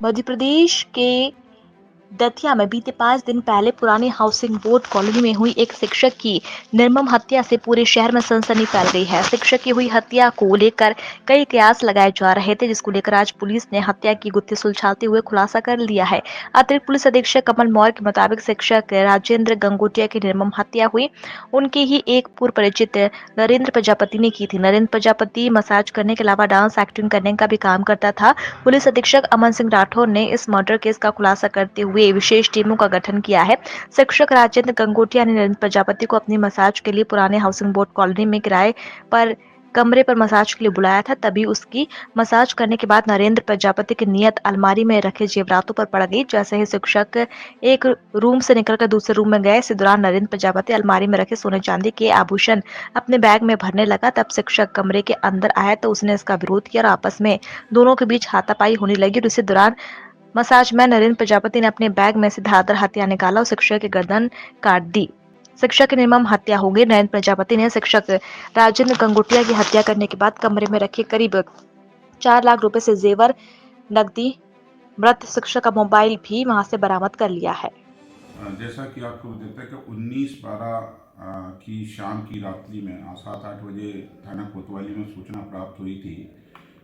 मध्य प्रदेश के दतिया में बीते 5 दिन पहले पुरानी हाउसिंग बोर्ड कॉलोनी में हुई एक शिक्षक की निर्मम हत्या से पूरे शहर में सनसनी फैल गई है। शिक्षक की हुई हत्या को लेकर कई कयास लगाए जा रहे थे, जिसको लेकर आज पुलिस ने हत्या की गुत्थी सुलझाते हुए खुलासा कर लिया है। अतिरिक्त पुलिस अधीक्षक कमल मौर्य के मुताबिक शिक्षक राजेंद्र गंगोटिया की निर्मम हत्या हुई उनके ही एक पूर्व परिचित नरेंद्र प्रजापति ने की थी। नरेंद्र प्रजापति मसाज करने के अलावा डांस एक्टिंग करने का भी काम करता था। पुलिस अधीक्षक अमन सिंह राठौर ने इस मर्डर केस का खुलासा करते हुए विशेष टीमों का गठन किया है। शिक्षक राजेंद्र गंगोटिया ने नरेंद्र प्रजापति को अपनी मसाज के लिए पुराने हाउसिंग बोर्ड कॉलोनी में किराए पर कमरे पर मसाज के लिए बुलाया था। तभी उसकी मसाज करने के बाद नरेंद्र प्रजापति की नियत अलमारी में रखे जेवरातों पर पड़ गई। जैसे ही शिक्षक एक रूम से निकलकर दूसरे रूम में गए, इस दौरान नरेंद्र प्रजापति अलमारी में रखे सोने चांदी के आभूषण अपने बैग में भरने लगा। तब शिक्षक कमरे के अंदर आया तो उसने इसका विरोध किया और आपस में दोनों के बीच हाथापाई होने लगी और इसी दौरान मसाज मैन नरेंद्र प्रजापति ने अपने बैग में से धारदार हथियार निकाला और शिक्षक की गर्दन काट दी। शिक्षक की निर्मम हत्या हो गई। नरेंद्र प्रजापति ने शिक्षक राजेंद्र गंगोटिया की हत्या करने के बाद कमरे में रखे करीब 4 लाख रुपए से जेवर, नकदी, मृत शिक्षक का मोबाइल भी वहां से बरामद कर लिया है। जैसा कि आपको बताते हैं कि 19/12 की शाम की रात्रि में 7-8 बजे थाना कोतवाली में सूचना प्राप्त हुई थी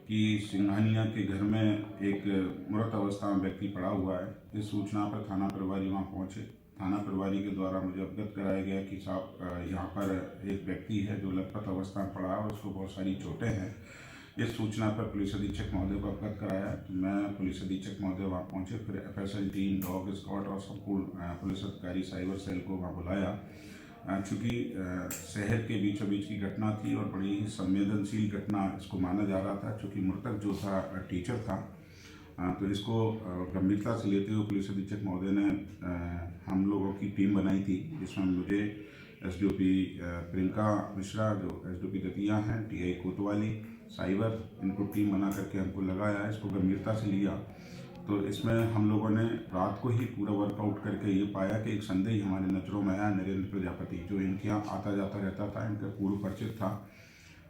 कि सिंघानिया के घर में एक मृत अवस्था में व्यक्ति पड़ा हुआ है। इस सूचना पर थाना प्रभारी वहाँ पहुँचे। थाना प्रभारी के द्वारा मुझे अवगत कराया गया कि साहब यहाँ पर एक व्यक्ति है जो लथपथ अवस्था में पड़ा है और उसको बहुत सारी चोटें हैं। इस सूचना पर पुलिस अधीक्षक महोदय को अवगत कराया। मैं पुलिस अधीक्षक महोदय वहाँ पहुँचे, फिर एफएसएल टीम, डॉग स्क्वाड और संपूर्ण पुलिस अधिकारी साइबर सेल को वहाँ बुलाया। चूँकि शहर के बीचों बीच की घटना थी और बड़ी ही संवेदनशील घटना इसको माना जा रहा था, चूँकि मृतक जो था टीचर था, तो इसको गंभीरता से लेते हुए पुलिस अधीक्षक महोदय ने हम लोगों की टीम बनाई थी, जिसमें मुझे एसडीओपी प्रियंका मिश्रा जो एसडीओपी दतिया हैं, टीआई कोतवाली, साइबर, इनको टीम बना करके हमको लगाया, इसको गंभीरता से लिया। तो इसमें हम लोगों ने रात को ही पूरा वर्कआउट करके ये पाया कि एक संदेह हमारे नज़रों में आया, नरेंद्र प्रजापति जो इनके यहाँ आता जाता रहता था, इनका पूर्व परिचित था।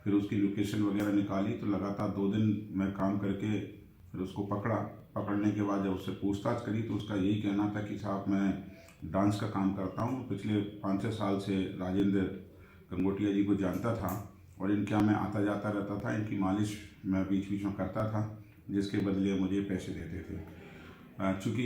फिर उसकी लोकेशन वगैरह निकाली तो लगातार 2 दिन मैं काम करके फिर उसको पकड़ा। पकड़ने के बाद जब उससे पूछताछ करी तो उसका यही कहना था कि साहब मैं डांस का काम करता हूँ, पिछले 5-6 साल से राजेंद्र गंगोटिया जी को जानता था और इनके यहाँ मैं आता जाता रहता था, इनकी मालिश मैं बीच बीच में करता था, जिसके बदले मुझे पैसे देते थे। चूँकि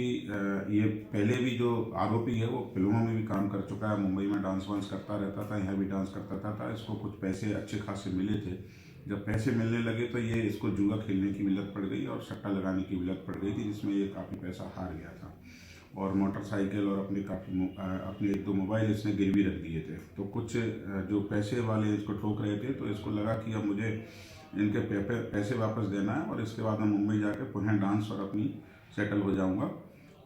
ये पहले भी जो आरोपी है वो फिल्मों में भी काम कर चुका है, मुंबई में डांस वांस करता रहता था, यहाँ भी डांस करता था। इसको कुछ पैसे अच्छे खासे मिले थे। जब पैसे मिलने लगे तो ये इसको जुआ खेलने की विलत पड़ गई और सट्टा लगाने की विलत पड़ गई थी, जिसमें ये काफ़ी पैसा हार गया था और मोटरसाइकिल और अपने 1-2 मोबाइल इसने गिरवी रख दिए थे। तो कुछ जो पैसे वाले इसको ठोक रहे थे तो इसको लगा कि अब मुझे इनके पैसे वापस देना है और इसके बाद मैं मुंबई जाकर पुनः डांस और अपनी सेटल हो जाऊंगा।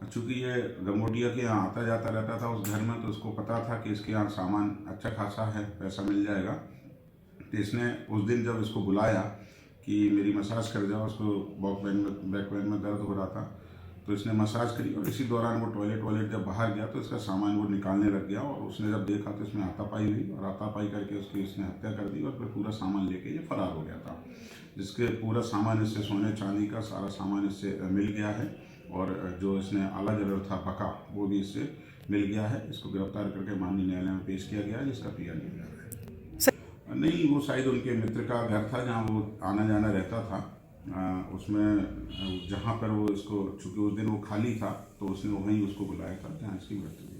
चूँकि ये गंगोटिया के यहाँ आता जाता रहता था उस घर में, तो उसको पता था कि इसके यहाँ सामान अच्छा खासा है, पैसा मिल जाएगा। तो इसने उस दिन जब इसको बुलाया कि मेरी मसाज कर जाओ, उसको बैक पेन में दर्द हो रहा था, तो इसने मसाज करी और इसी दौरान वो टॉयलेट जब बाहर गया तो इसका सामान वो निकालने लग गया और उसने जब देखा तो इसमें हाथापाई हुई और हाथापाई करके उसकी इसने हत्या कर दी और फिर पूरा सामान लेके ये फरार हो गया था। जिसके पूरा सामान इससे सोने चांदी का सारा सामान इससे मिल गया है और जो इसने आला जरर था पका वो भी इससे मिल गया है। इसको गिरफ्तार करके माननीय न्यायालय में पेश किया गया है, जिसका पीआर लिया गया है। नहीं, वो शायद उनके मित्र का घर था जहाँ वो आना जाना रहता था। उसमें जहाँ पर वो इसको, चूँकि उस दिन वो खाली था तो उसने वहीं उसको बुलाया था जहाँ इसकी मृत्यु हुई।